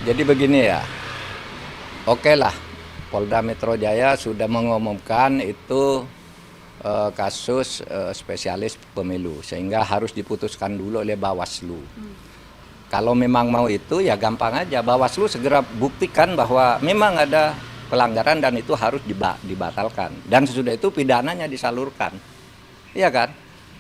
Jadi begini ya, oke lah, Polda Metro Jaya sudah mengumumkan itu kasus spesialis pemilu, sehingga harus diputuskan dulu oleh Bawaslu. Kalau memang mau itu ya gampang aja, Bawaslu segera buktikan bahwa memang ada pelanggaran dan itu harus dibatalkan. Dan sesudah itu pidananya disalurkan, iya kan?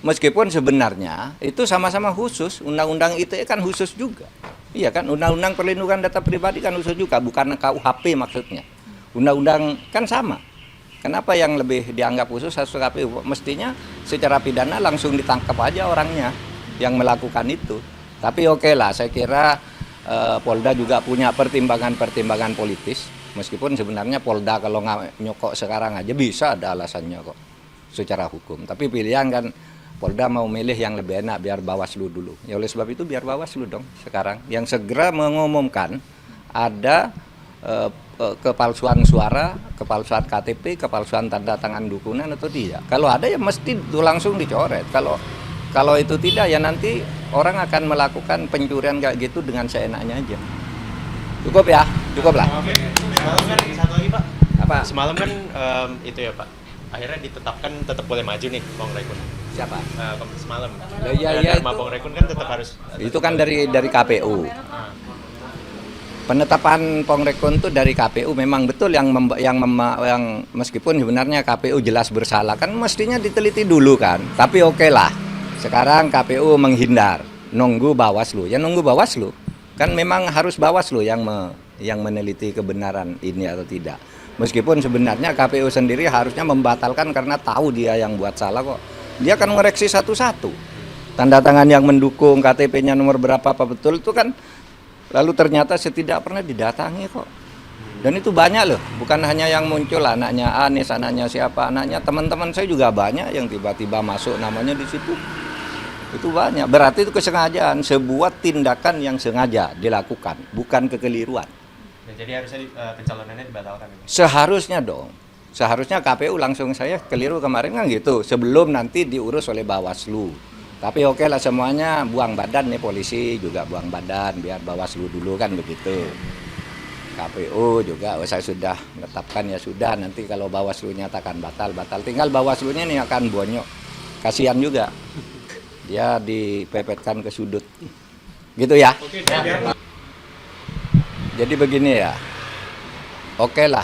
Meskipun sebenarnya itu sama-sama khusus, Undang-Undang ITE kan khusus juga. Iya kan, Undang-Undang Perlindungan Data Pribadi kan khusus juga, bukan KUHP maksudnya. Undang-undang kan sama. Kenapa yang lebih dianggap khusus harus KPU? Mestinya secara pidana langsung ditangkap aja orangnya yang melakukan itu. Tapi oke lah, saya kira Polda juga punya pertimbangan-pertimbangan politis. Meskipun sebenarnya Polda kalau nggak nyokok sekarang aja bisa ada alasannya kok secara hukum. Tapi pilihan kan Polda mau milih yang lebih enak biar Bawaslu dulu. Ya oleh sebab itu biar Bawaslu dong sekarang yang segera mengumumkan ada kepalsuan suara, kepalsuan KTP, kepalsuan tanda tangan dukungan atau tidak. Kalau ada ya mesti itu langsung dicoret. Kalau itu tidak ya nanti orang akan melakukan pencurian kayak gitu dengan seenaknya aja. Cukup ya, cukup lah. Oke. Semalam kan satu lagi Pak. Apa? Semalam kan itu ya Pak. Akhirnya ditetapkan tetap boleh maju nih Bang Rekun. Siapa? Semalam. Iya, Dharma Bang Rekun kan tetap harus. Itu kan dari KPU. Penetapan Pongrekun itu dari KPU memang betul yang meskipun sebenarnya KPU jelas bersalah kan mestinya diteliti dulu kan. Tapi oke lah. Sekarang KPU menghindar, nunggu Bawaslu. Ya nunggu Bawaslu. Kan memang harus Bawaslu yang meneliti kebenaran ini atau tidak. Meskipun sebenarnya KPU sendiri harusnya membatalkan karena tahu dia yang buat salah kok. Dia akan mengoreksi satu-satu. Tanda tangan yang mendukung, KTP-nya nomor berapa apa betul itu kan. Lalu ternyata tidak pernah didatangi kok. Dan itu banyak loh, bukan hanya yang muncul anaknya Anies, anaknya siapa, anaknya teman-teman saya juga banyak yang tiba-tiba masuk namanya di situ. Itu banyak, berarti itu kesengajaan, sebuah tindakan yang sengaja dilakukan, bukan kekeliruan. Jadi harusnya pencalonannya dibatalkan. Seharusnya dong, seharusnya KPU langsung saya keliru kemarin kan gitu, sebelum nanti diurus oleh Bawaslu. Tapi oke lah semuanya buang badan nih, polisi juga buang badan, biar Bawaslu dulu kan begitu. KPU juga saya sudah menetapkan ya sudah, nanti kalau Bawaslu nyatakan batal, tinggal Bawaslunya nih akan bonyok. Kasihan juga, dia dipepetkan ke sudut. Gitu ya. Jadi begini ya, oke lah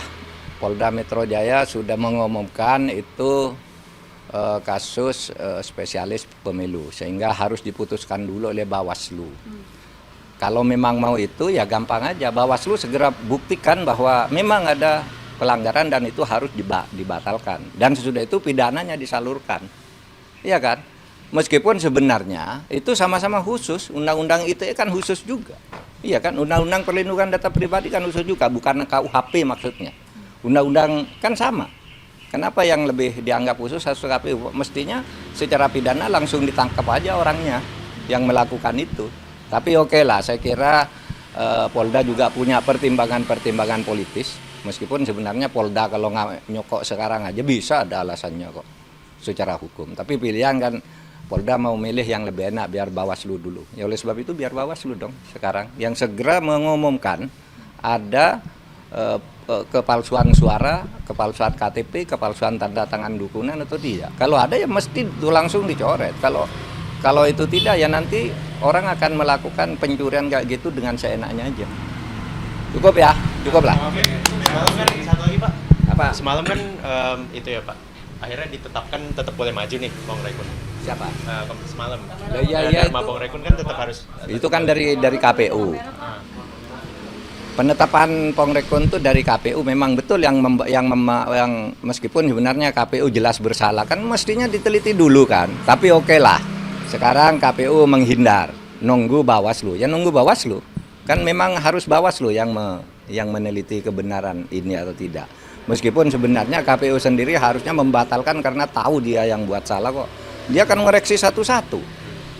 Polda Metro Jaya sudah mengumumkan itu kasus spesialis pemilu, sehingga harus diputuskan dulu oleh Bawaslu. Kalau memang mau itu ya gampang aja, Bawaslu segera buktikan bahwa memang ada pelanggaran dan itu harus dibatalkan. Dan sesudah itu pidananya disalurkan, iya kan? Meskipun sebenarnya itu sama-sama khusus, Undang-Undang ITE kan khusus juga, iya kan? Undang-Undang Perlindungan Data Pribadi kan khusus juga, bukan KUHP maksudnya. Undang-undang kan sama. Kenapa yang lebih dianggap khusus harus KPU? Mestinya secara pidana langsung ditangkap aja orangnya yang melakukan itu. Tapi oke lah, saya kira Polda juga punya pertimbangan-pertimbangan politis. Meskipun sebenarnya Polda kalau nggak nyokok sekarang aja bisa ada alasannya kok secara hukum. Tapi pilihan kan Polda mau milih yang lebih enak biar Bawaslu dulu. Ya oleh sebab itu biar Bawaslu dong sekarang yang segera mengumumkan ada kepalsuan suara, kepalsuan KTP, kepalsuan tanda tangan dukungan atau tidak. Kalau ada ya mesti itu langsung dicoret. Kalau itu tidak ya nanti orang akan melakukan pencurian kayak gitu dengan seenaknya aja. Cukup ya, cukup lah. Oke. Semalam kan satu lagi Pak. Apa? Semalam kan itu ya Pak. Akhirnya ditetapkan tetap boleh maju nih Bang Rekun. Siapa? Semalam. Iya. Dharma Bang Rekun kan tetap harus. Itu kan dari KPU. Penetapan Pongrekun itu dari KPU memang betul yang meskipun sebenarnya KPU jelas bersalah kan mestinya diteliti dulu kan. Tapi oke lah. Sekarang KPU menghindar, nunggu Bawaslu. Ya nunggu Bawaslu. Kan memang harus Bawaslu yang meneliti kebenaran ini atau tidak. Meskipun sebenarnya KPU sendiri harusnya membatalkan karena tahu dia yang buat salah kok. Dia akan mengoreksi satu-satu.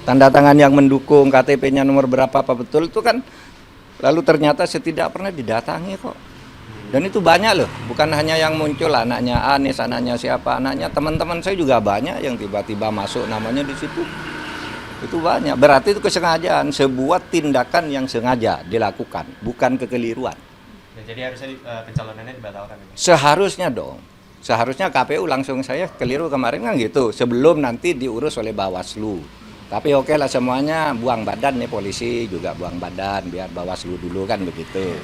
Tanda tangan yang mendukung, KTP-nya nomor berapa apa betul itu kan. Lalu ternyata tidak pernah didatangi kok. Dan itu banyak loh, bukan hanya yang muncul anaknya Anies, anaknya siapa, anaknya teman-teman saya juga banyak yang tiba-tiba masuk namanya di situ. Itu banyak. Berarti itu kesengajaan, sebuah tindakan yang sengaja dilakukan, bukan kekeliruan. Ya, jadi harusnya pencalonannya dibatalkan. Seharusnya dong. Seharusnya KPU langsung, saya keliru kemarin kan gitu, sebelum nanti diurus oleh Bawaslu. Tapi oke lah semuanya buang badan nih, polisi juga buang badan, biar Bawaslu dulu kan begitu.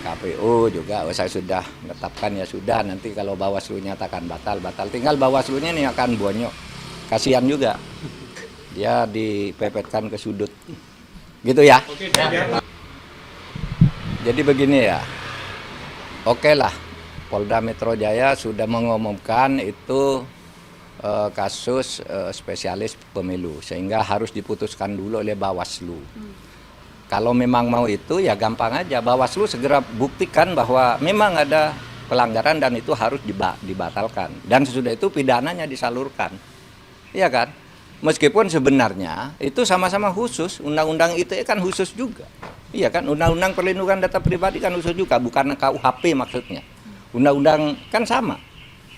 KPU juga saya sudah menetapkan ya sudah, nanti kalau Bawaslu nyatakan batal, tinggal Bawaslunya nih akan bonyok. Kasihan juga. Dia dipepetkan ke sudut. Gitu ya. Jadi begini ya. Oke lah, Polda Metro Jaya sudah mengumumkan itu kasus spesialis pemilu, sehingga harus diputuskan dulu oleh Bawaslu. Kalau memang mau itu ya gampang aja, Bawaslu segera buktikan bahwa memang ada pelanggaran dan itu harus dibatalkan. Dan sesudah itu pidananya disalurkan. Iya kan? Meskipun sebenarnya itu sama-sama khusus, Undang-Undang ITE kan khusus juga. Iya kan? Undang-Undang Perlindungan Data Pribadi kan khusus juga, bukan KUHP maksudnya. Undang-undang kan sama.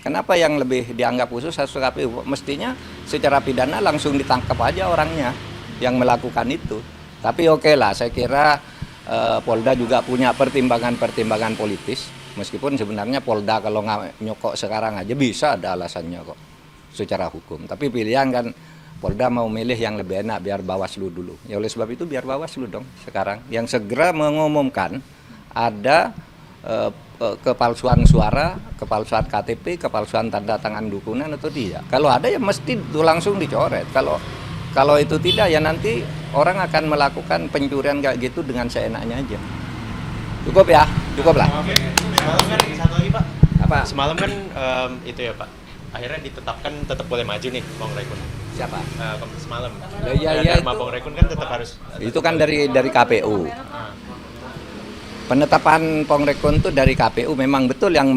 Kenapa yang lebih dianggap khusus harus KPU? Mestinya secara pidana langsung ditangkap aja orangnya yang melakukan itu. Tapi oke lah, saya kira Polda juga punya pertimbangan politis. Meskipun sebenarnya Polda kalau nggak nyokok sekarang aja bisa ada alasannya kok secara hukum. Tapi pilihan kan Polda mau milih yang lebih enak biar Bawaslu dulu. Ya oleh sebab itu biar Bawaslu dong sekarang yang segera mengumumkan ada kepalsuan suara, kepalsuan KTP, kepalsuan tanda tangan dukungan atau tidak. Kalau ada ya mesti itu langsung dicoret. Kalau itu tidak ya nanti orang akan melakukan pencurian kayak gitu dengan seenaknya aja. Cukup ya, cukup lah. Semalam kan satu lagi Pak. Apa? Semalam kan itu ya Pak. Akhirnya ditetapkan tetap boleh maju nih Bang Rekun. Siapa? Semalam. Iya, Dharma itu. Bang Rekun kan tetap harus. Itu kan dari KPU. Penetapan Pongrekun itu dari KPU memang betul yang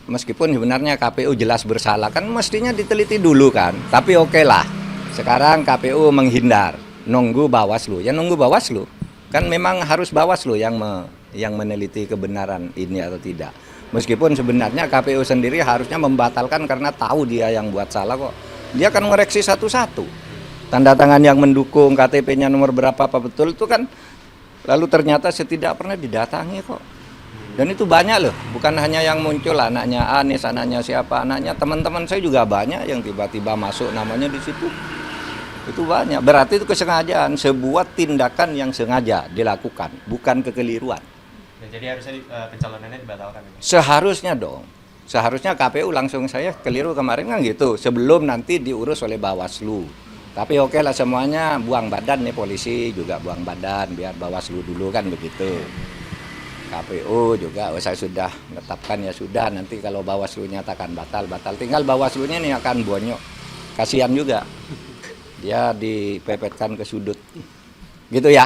meskipun sebenarnya KPU jelas bersalah kan mestinya diteliti dulu kan. Tapi oke lah. Sekarang KPU menghindar, nunggu Bawaslu. Ya nunggu Bawaslu. Kan memang harus Bawaslu yang meneliti kebenaran ini atau tidak. Meskipun sebenarnya KPU sendiri harusnya membatalkan karena tahu dia yang buat salah kok. Dia akan mengoreksi satu-satu. Tanda tangan yang mendukung, KTP-nya nomor berapa apa betul itu kan. Lalu ternyata tidak pernah didatangi kok. Dan itu banyak loh, bukan hanya yang muncul anaknya Anies, anaknya siapa, anaknya teman-teman saya juga banyak yang tiba-tiba masuk namanya di situ. Itu banyak, berarti itu kesengajaan, sebuah tindakan yang sengaja dilakukan, bukan kekeliruan. Ya, jadi harusnya pencalonannya dibatalkan. Seharusnya dong. Seharusnya KPU langsung, saya keliru kemarin kan gitu, sebelum nanti diurus oleh Bawaslu. Tapi oke lah semuanya buang badan nih, polisi juga buang badan, biar Bawaslu dulu kan begitu. KPU juga saya sudah menetapkan ya sudah, nanti kalau Bawaslu nyatakan batal, tinggal Bawaslunya nih akan bonyok. Kasihan juga. Dia dipepetkan ke sudut. Gitu ya.